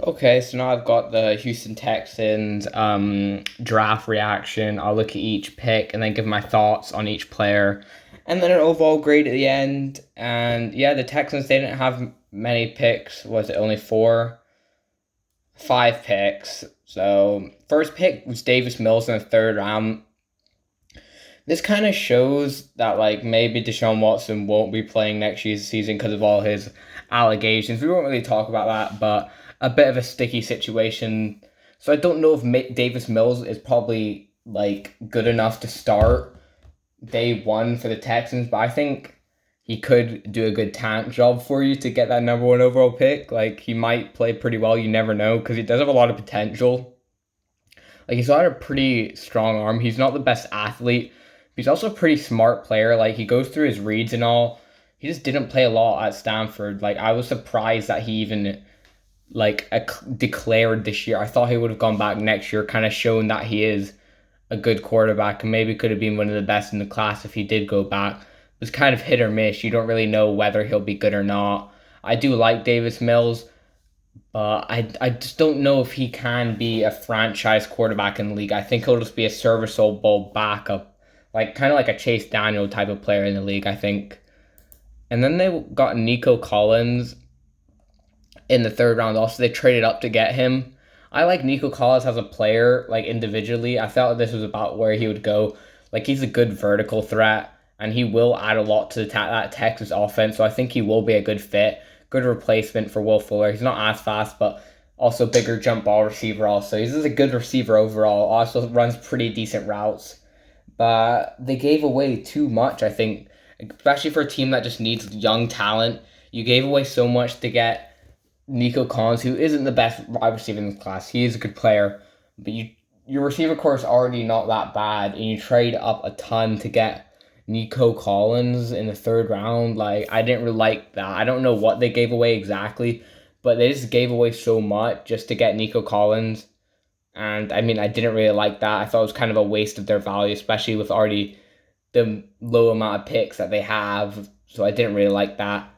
Okay, so now I've got the Houston Texans draft reaction. I'll look at each pick and then give my thoughts on each player, and then an overall grade at the end. And yeah, the Texans they didn't have many picks. Was it only four? Five picks. So first pick was Davis Mills in the third round. This kind of shows that like maybe Deshaun Watson won't be playing next year's season because of all his allegations. We won't really talk about that, but a bit of a sticky situation. So I don't know if Davis Mills is probably like good enough to start day one for the Texans, but I think he could do a good tank job for you to get that number one overall pick. Like he might play pretty well. You never know because he does have a lot of potential. Like he's got a pretty strong arm. He's not the best athlete. He's also a pretty smart player. Like he goes through his reads and all. He just didn't play a lot at Stanford. Like I was surprised that he even declared this year. I thought he would have gone back next year, kind of showing that he is a good quarterback and maybe could have been one of the best in the class if he did go back. It was kind of hit or miss. You don't really know whether he'll be good or not. I do like Davis Mills, but I just don't know if he can be a franchise quarterback in the league. I think he'll just be a serviceable backup, like kind of like a Chase Daniel type of player in the league, I think. And then they got Nico Collins in the third round. Also, they traded up to get him. I like Nico Collins as a player, like individually. I felt this was about where he would go. Like he's a good vertical threat, and he will add a lot to that Texas offense. So I think he will be a good fit, good replacement for Will Fuller. He's not as fast, but also bigger jump ball receiver. Also, he's just a good receiver overall. Also runs pretty decent routes, but they gave away too much. I think, especially for a team that just needs young talent. You gave away so much to get Nico Collins, who isn't the best wide receiver in the class. He is a good player, but your receiver core is already not that bad, and you trade up a ton to get Nico Collins in the third round. Like I didn't really like that. I don't know what they gave away exactly, but they just gave away so much just to get Nico Collins. And I mean, I didn't really like that. I thought it was kind of a waste of their value, especially with already the low amount of picks that they have. So I didn't really like that.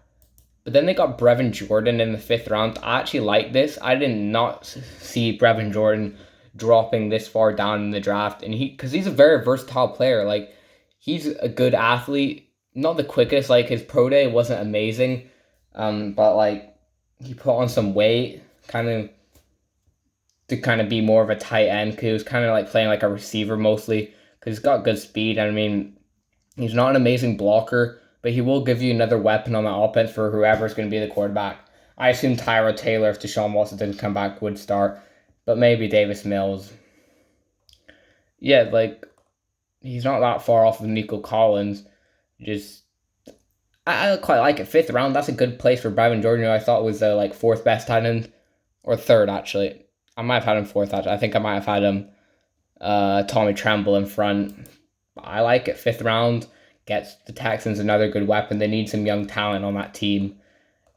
But then they got Brevin Jordan in the fifth round. I actually like this. I did not see Brevin Jordan dropping this far down in the draft, and because he's a very versatile player. Like he's a good athlete, not the quickest. Like his pro day wasn't amazing, but like he put on some weight, kind of to kind of be more of a tight end. Cause he was kind of like playing like a receiver mostly. Cause he's got good speed. I mean, he's not an amazing blocker, but he will give you another weapon on the offense for whoever's going to be the quarterback. I assume Tyrod Taylor, if Deshaun Watson didn't come back, would start, but maybe Davis Mills. Yeah, like he's not that far off of Nico Collins. Just I quite like it. Fifth round, that's a good place for Brevin Jordan, who I thought was the like fourth best tight end, or third actually. I might have had him fourth actually. I think I might have had him Tommy Tremble in front. I like it. Fifth round gets the Texans another good weapon. They need some young talent on that team.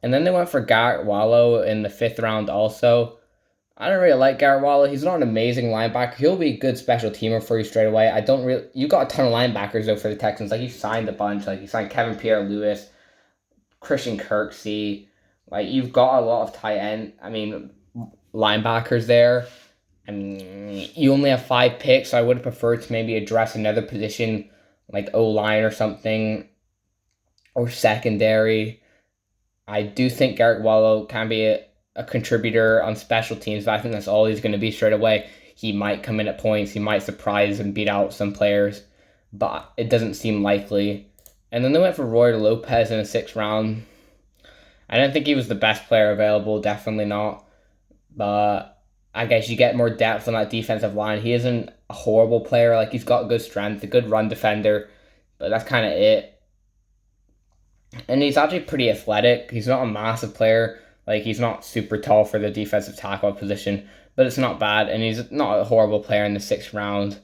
And then they went for Garrett Wallow in the fifth round also. I don't really like Garrett Wallow. He's not an amazing linebacker. He'll be a good special teamer for you straight away. I don't really. You got a ton of linebackers though for the Texans. Like you signed a bunch. Like you signed Kevin Pierre-Louis, Christian Kirksey. Like you've got a lot of tight end. I mean, linebackers there. I mean, you only have five picks, so I would have preferred to maybe address another position like O-line or something, or secondary. I do think Garrett Wallow can be a contributor on special teams, but I think that's all he's going to be straight away. He might come in at points, he might surprise and beat out some players, but it doesn't seem likely. And then they went for Roy Lopez in the sixth round. I don't think he was the best player available, definitely not. But I guess you get more depth on that defensive line. He isn't a horrible player. Like he's got good strength, a good run defender, but that's kind of it. And he's actually pretty athletic. He's not a massive player. Like he's not super tall for the defensive tackle position, but it's not bad. And he's not a horrible player in the sixth round.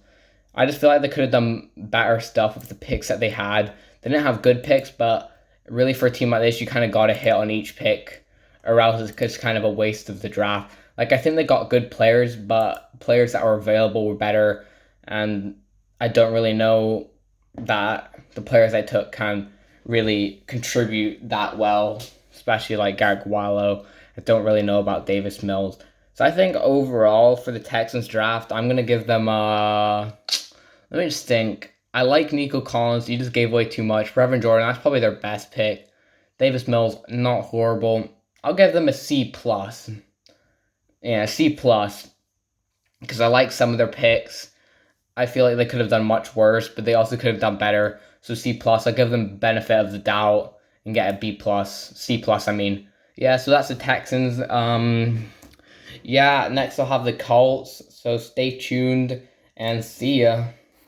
I just feel like they could have done better stuff with the picks that they had. They didn't have good picks, but really for a team like this, you kind of got to hit on each pick, or else it's just kind of a waste of the draft. Like I think they got good players, but players that were available were better, and I don't really know that the players I took can really contribute that well, especially like Garrett Wallow. I don't really know about Davis Mills. So I think overall for the Texans draft, I'm gonna give them let me just think. I like Nico Collins. He just gave away too much. Reverend Jordan, that's probably their best pick. Davis Mills, not horrible. I'll give them a C plus. Yeah, C plus. Because I like some of their picks. I feel like they could have done much worse, but they also could have done better. So C plus. I'll give them benefit of the doubt and get a B plus. C plus, I mean. Yeah, so that's the Texans. Yeah, next I'll have the Colts. So stay tuned and see ya.